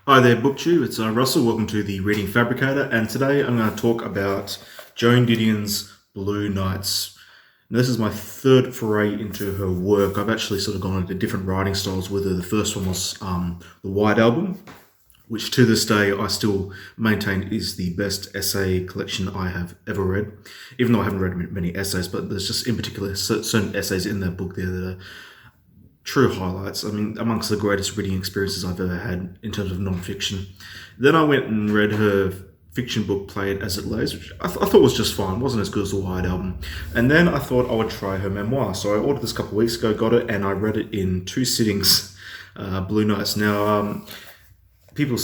Hi there, booktube. It's Russell. Welcome to the Reading Fabricator, and today I'm going to talk about Joan Didion's Blue Nights. Now, this is my third foray into her work. I've actually sort of gone into different writing styles with her. The first one was the White Album, which to this day I still maintain is the best essay collection I have ever read. Even though I haven't read many essays, but there's just in particular certain essays in that book there that are true highlights. I mean, amongst the greatest reading experiences I've ever had in terms of non-fiction. Then I went and read her fiction book, Play It As It Lays, which I thought was just fine. It wasn't as good as the White Album. And then I thought I would try her memoir. So I ordered this a couple of weeks ago, got it, and I read it in two sittings, Blue Nights. Now, people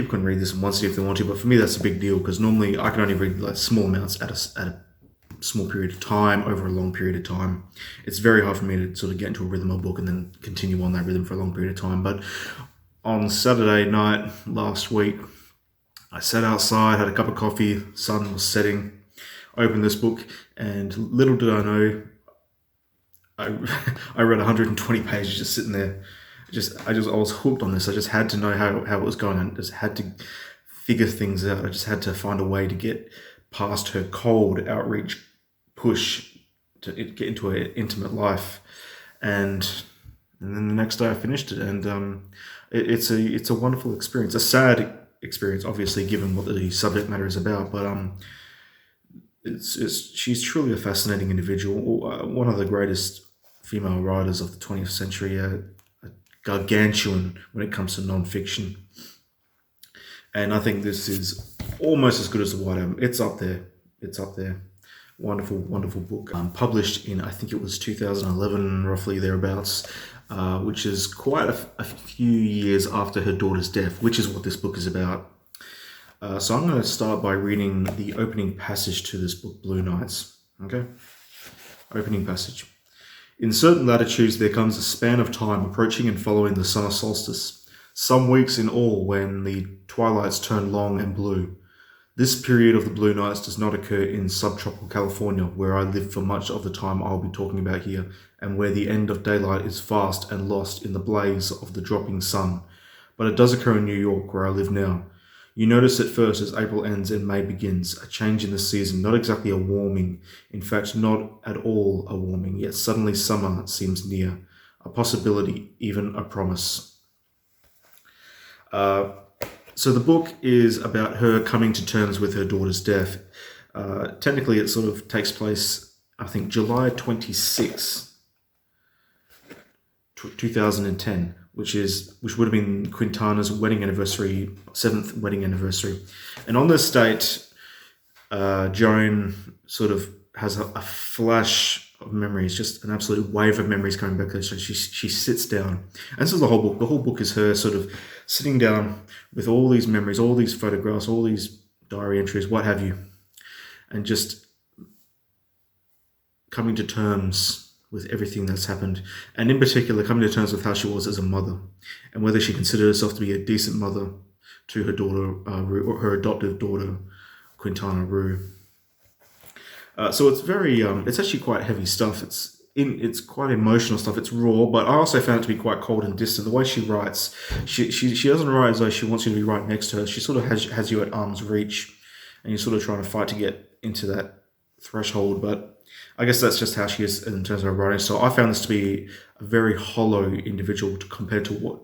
can read this in one sitting if they want to, but for me that's a big deal because normally I can only read like small amounts at a small period of time over a long period of time. It's very hard for me to sort of get into a rhythm of a book and then continue on that rhythm for a long period of time. But on Saturday night last week, I sat outside, had a cup of coffee, sun was setting, opened this book, and little did I know, I read 120 pages just sitting there. I was hooked on this. I just had to know how it was going. I just had to figure things out. I just had to find a way to get past her cold outreach push to get into her intimate life, and then the next day I finished it, and it's a wonderful experience, a sad experience, obviously, given what the subject matter is about, but she's truly a fascinating individual, one of the greatest female writers of the 20th century, a gargantuan when it comes to non-fiction, and I think this is almost as good as the White Album. It's up there. Wonderful, wonderful book. Published in, I think it was 2011, roughly thereabouts, which is quite a few years after her daughter's death, which is what this book is about. So I'm going to start by reading the opening passage to this book, Blue Nights. Okay? Opening passage. In certain latitudes there comes a span of time approaching and following the summer solstice, some weeks in all when the twilights turn long and blue. This period of the blue nights does not occur in subtropical California, where I lived for much of the time I'll be talking about here, and where the end of daylight is fast and lost in the blaze of the dropping sun. But it does occur in New York, where I live now. You notice at first as April ends and May begins, a change in the season, not exactly a warming, in fact not at all a warming, yet suddenly summer seems near, a possibility, even a promise. So the book is about her coming to terms with her daughter's death. Technically, it sort of takes place, I think, July 26, 2010, which would have been Quintana's wedding anniversary, 7th wedding anniversary. And on this date, Joan sort of has a flash of memories, just an absolute wave of memories coming back. So she sits down, and this is the whole book. The whole book is her sort of sitting down with all these memories, all these photographs, all these diary entries, what have you, and just coming to terms with everything that's happened, and in particular coming to terms with how she was as a mother, and whether she considered herself to be a decent mother to her daughter, Rue, or her adoptive daughter, Quintana Rue. So it's very, it's actually quite heavy stuff. It's quite emotional stuff. It's raw, but I also found it to be quite cold and distant. The way she writes, she doesn't write as though she wants you to be right next to her. She sort of has you at arm's reach, and you're sort of trying to fight to get into that threshold. But I guess that's just how she is in terms of her writing. So I found this to be a very hollow individual compared to what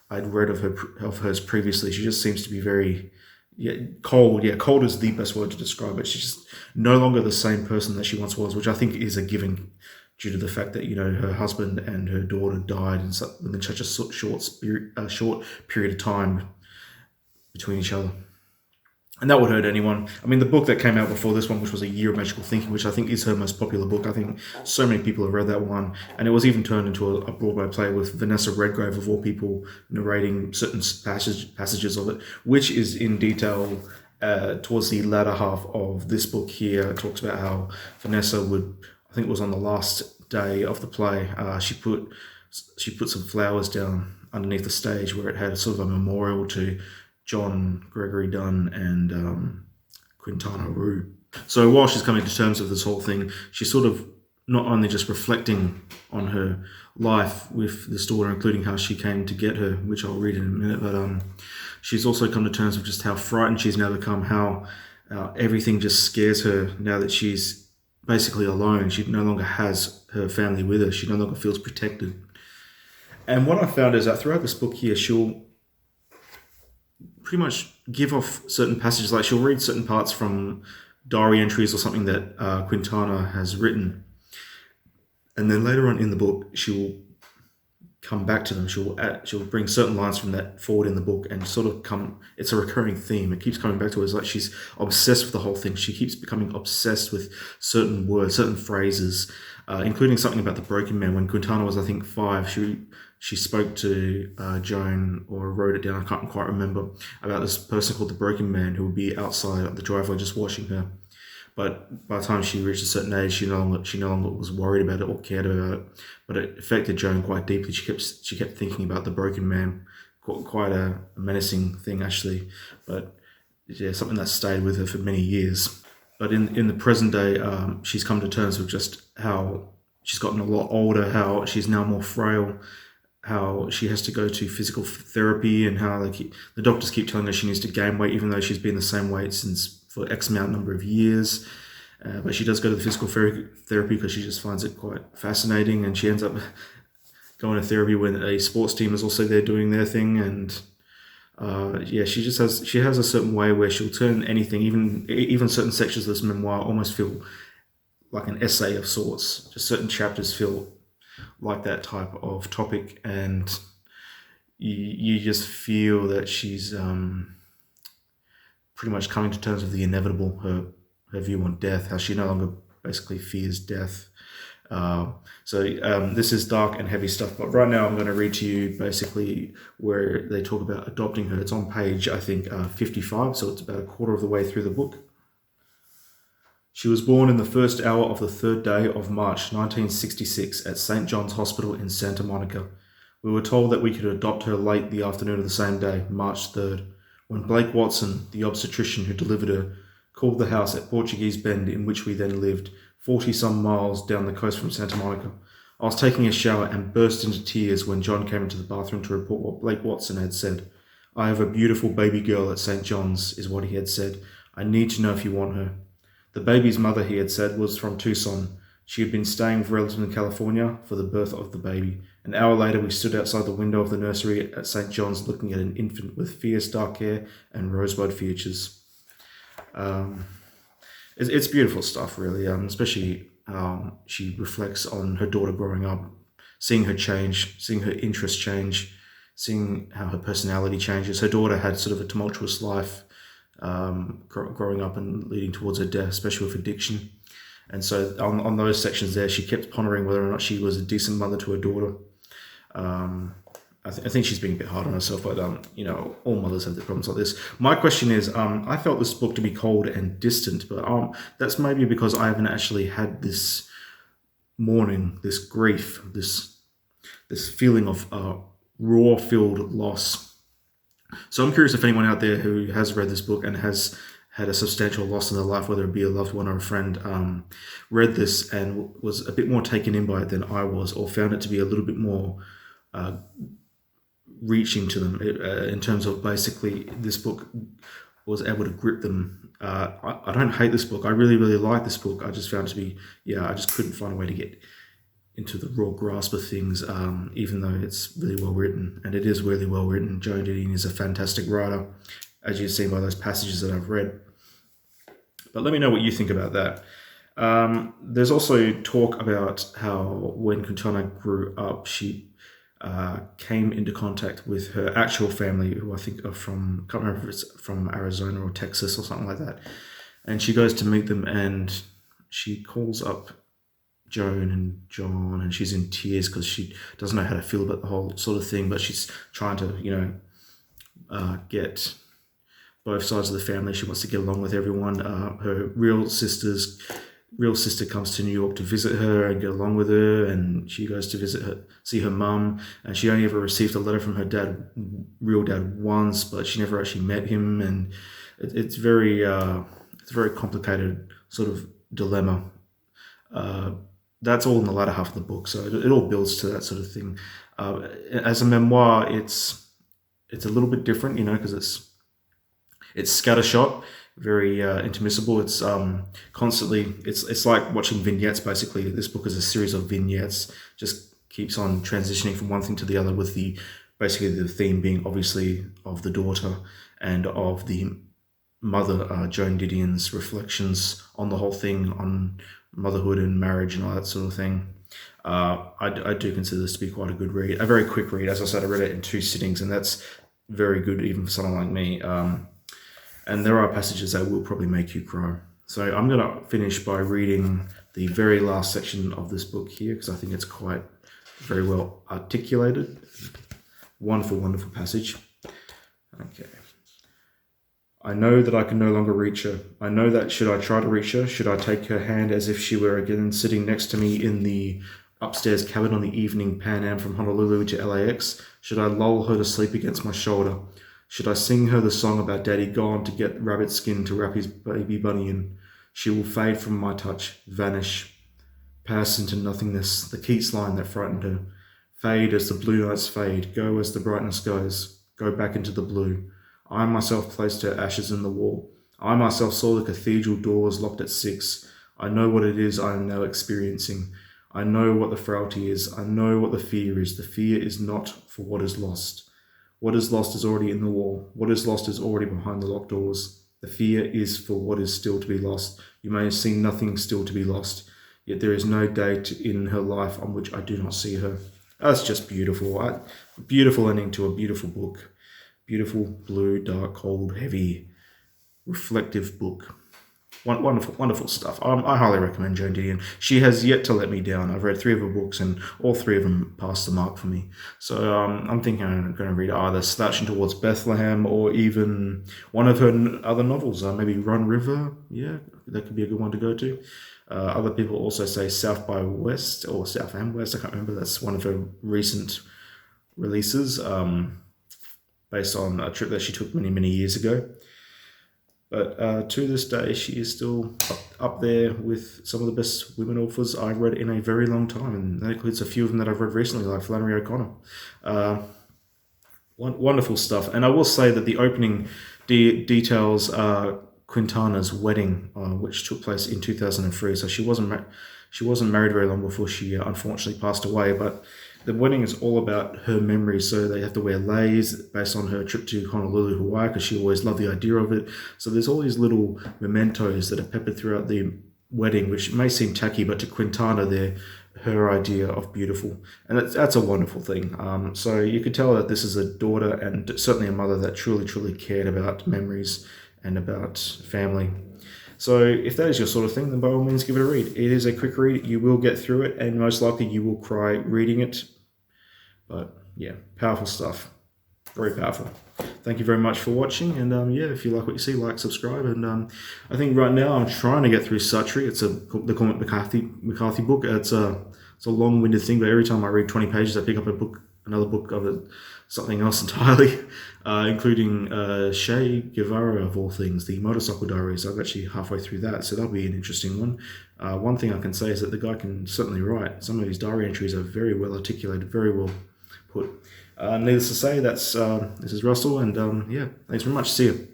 I'd read of hers previously. She just seems to be very cold. Yeah, cold is the best word to describe it. She's just no longer the same person that she once was, which I think is a given due to the fact that, her husband and her daughter died within such a short period of time between each other. And that would hurt anyone. I mean, the book that came out before this one, which was A Year of Magical Thinking, which I think is her most popular book. I think so many people have read that one. And it was even turned into a Broadway play with Vanessa Redgrave, of all people, narrating certain passages of it, which is in detail towards the latter half of this book here. It talks about how Vanessa would, I think it was on the last day of the play, she put some flowers down underneath the stage where it had sort of a memorial to John Gregory Dunn and Quintana Roo. So while she's coming to terms with this whole thing, she's sort of not only just reflecting on her life with this daughter, including how she came to get her, which I'll read in a minute, but she's also come to terms with just how frightened she's now become, how everything just scares her now that she's basically alone. She no longer has her family with her. She no longer feels protected. And what I found is that throughout this book here, she'll pretty much give off certain passages, like she'll read certain parts from diary entries or something that Quintana has written. And then later on in the book, she'll come back to them. She'll bring certain lines from that forward in the book and sort of come. It's a recurring theme. It keeps coming back to her. It's like she's obsessed with the whole thing. She keeps becoming obsessed with certain words, certain phrases, including something about the broken man. When Quintana was, I think, 5, she spoke to Joan, or wrote it down, I can't quite remember, about this person called the broken man who would be outside the driveway just watching her. But by the time she reached a certain age, she no longer was worried about it or cared about it. But it affected Joan quite deeply. She kept thinking about the broken man. Quite a menacing thing, actually. But yeah, something that stayed with her for many years. But in the present day, she's come to terms with just how she's gotten a lot older, how she's now more frail, how she has to go to physical therapy, and how the doctors keep telling her she needs to gain weight, even though she's been the same weight for X amount number of years. But she does go to the physical therapy because she just finds it quite fascinating, and she ends up going to therapy when a sports team is also there doing their thing. And she has a certain way where she'll turn anything, even certain sections of this memoir, almost feel like an essay of sorts. Just certain chapters feel like that type of topic, and you just feel that she's pretty much coming to terms with the inevitable, her view on death, how she no longer basically fears death. This is dark and heavy stuff, but right now I'm going to read to you basically where they talk about adopting her. It's on page, I think, 55, so it's about a quarter of the way through the book. She was born in the first hour of the 3rd day of March 1966 at St. John's Hospital in Santa Monica. We were told that we could adopt her late the afternoon of the same day, March 3rd, when Blake Watson, the obstetrician who delivered her, called the house at Portuguese Bend, in which we then lived, 40-some miles down the coast from Santa Monica. I was taking a shower and burst into tears when John came into the bathroom to report what Blake Watson had said. "I have a beautiful baby girl at St. John's," is what he had said. "I need to know if you want her." The baby's mother, he had said, was from Tucson. She had been staying with relatives in California for the birth of the baby. An hour later, we stood outside the window of the nursery at St. John's looking at an infant with fierce dark hair and rosebud features. It's beautiful stuff, really, especially how she reflects on her daughter growing up, seeing her change, seeing her interests change, seeing how her personality changes. Her daughter had sort of a tumultuous life, growing up and leading towards her death, especially with addiction. And so on those sections there, she kept pondering whether or not she was a decent mother to her daughter. I think she's being a bit hard on herself, but all mothers have their problems like this. My question is, I felt this book to be cold and distant, but that's maybe because I haven't actually had this mourning, this grief, this feeling of raw-filled loss. So I'm curious if anyone out there who has read this book and has had a substantial loss in their life, whether it be a loved one or a friend, read this and was a bit more taken in by it than I was, or found it to be a little bit more reaching to them in terms of basically this book was able to grip them. I don't hate this book. I really, really like this book. I just found it to be, I just couldn't find a way to get into the raw grasp of things, even though it's really well written, and it is really well written. Joan Didion is a fantastic writer, as you've seen by those passages that I've read. But let me know what you think about that. There's also talk about how when Quintana grew up, she came into contact with her actual family, who I think are from, can't remember if it's from Arizona or Texas or something like that. And she goes to meet them, and she calls up Joan and John, and she's in tears because she doesn't know how to feel about the whole sort of thing, but she's trying to, get both sides of the family. She wants to get along with everyone. Her real sister comes to New York to visit her and get along with her, and she goes to see her mum, and she only ever received a letter from her real dad once, but she never actually met him, and it's very complicated sort of dilemma. That's all in the latter half of the book, so it all builds to that sort of thing. As a memoir, it's it's a little bit different, because it's scattershot, very intermissible. It's constantly, it's like watching vignettes basically. This book is a series of vignettes, just keeps on transitioning from one thing to the other, with basically the theme being obviously of the daughter and of the mother, Joan Didion's reflections on the whole thing, on motherhood and marriage and all that sort of thing. I do consider this to be quite a good read, a very quick read. As I said, I read it in 2 sittings, and that's very good even for someone like me. And there are passages that will probably make you cry. So I'm going to finish by reading the very last section of this book here, because I think it's quite very well articulated. Wonderful, wonderful passage. Okay. I know that I can no longer reach her. I know that should I try to reach her, should I take her hand as if she were again sitting next to me in the upstairs cabin on the evening Pan Am from Honolulu to LAX, should I lull her to sleep against my shoulder? Should I sing her the song about Daddy gone to get rabbit skin to wrap his baby bunny in? She will fade from my touch, vanish, pass into nothingness, the Keats line that frightened her. Fade as the blue nights fade, go as the brightness goes, go back into the blue. I myself placed her ashes in the wall. I myself saw the cathedral doors locked at 6. I know what it is I am now experiencing. I know what the frailty is. I know what the fear is. The fear is not for what is lost. What is lost is already in the wall. What is lost is already behind the locked doors. The fear is for what is still to be lost. You may have seen nothing still to be lost, yet there is no date in her life on which I do not see her. That's just beautiful. A beautiful ending to a beautiful book. Beautiful, blue, dark, cold, heavy, reflective book. Wonderful, wonderful stuff. I highly recommend Joan Didion. She has yet to let me down. I've read 3 of her books, and all 3 of them passed the mark for me. So I'm thinking I'm going to read either Slouching Towards Bethlehem or even one of her other novels, maybe Run River. Yeah, that could be a good one to go to. Other people also say South by West or South and West. I can't remember. That's one of her recent releases, based on a trip that she took many, many years ago. But to this day, she is still up there with some of the best women authors I've read in a very long time, and that includes a few of them that I've read recently, like Flannery O'Connor. Wonderful stuff. And I will say that the opening details Quintana's wedding, which took place in 2003. So she wasn't married very long before she unfortunately passed away, but the wedding is all about her memories. So they have to wear leis based on her trip to Honolulu, Hawaii, because she always loved the idea of it. So there's all these little mementos that are peppered throughout the wedding, which may seem tacky, but to Quintana, they're her idea of beautiful. And that's a wonderful thing. So you could tell that this is a daughter and certainly a mother that truly, truly cared about memories and about family. So if that is your sort of thing, then by all means give it a read. It is a quick read. You will get through it, and most likely you will cry reading it. But yeah, powerful stuff. Very powerful. Thank you very much for watching. And yeah, if you like what you see, like, subscribe. And I think right now I'm trying to get through Suttree. It's the Cormac McCarthy book. It's a long-winded thing, but every time I read 20 pages, I pick up another book of it, something else entirely, including Che Guevara, of all things, the Motorcycle Diaries. I'm actually halfway through that, so that'll be an interesting one. One thing I can say is that the guy can certainly write. Some of his diary entries are very well articulated, very well put. Needless to say, this is Russell, and yeah, thanks very much. See you.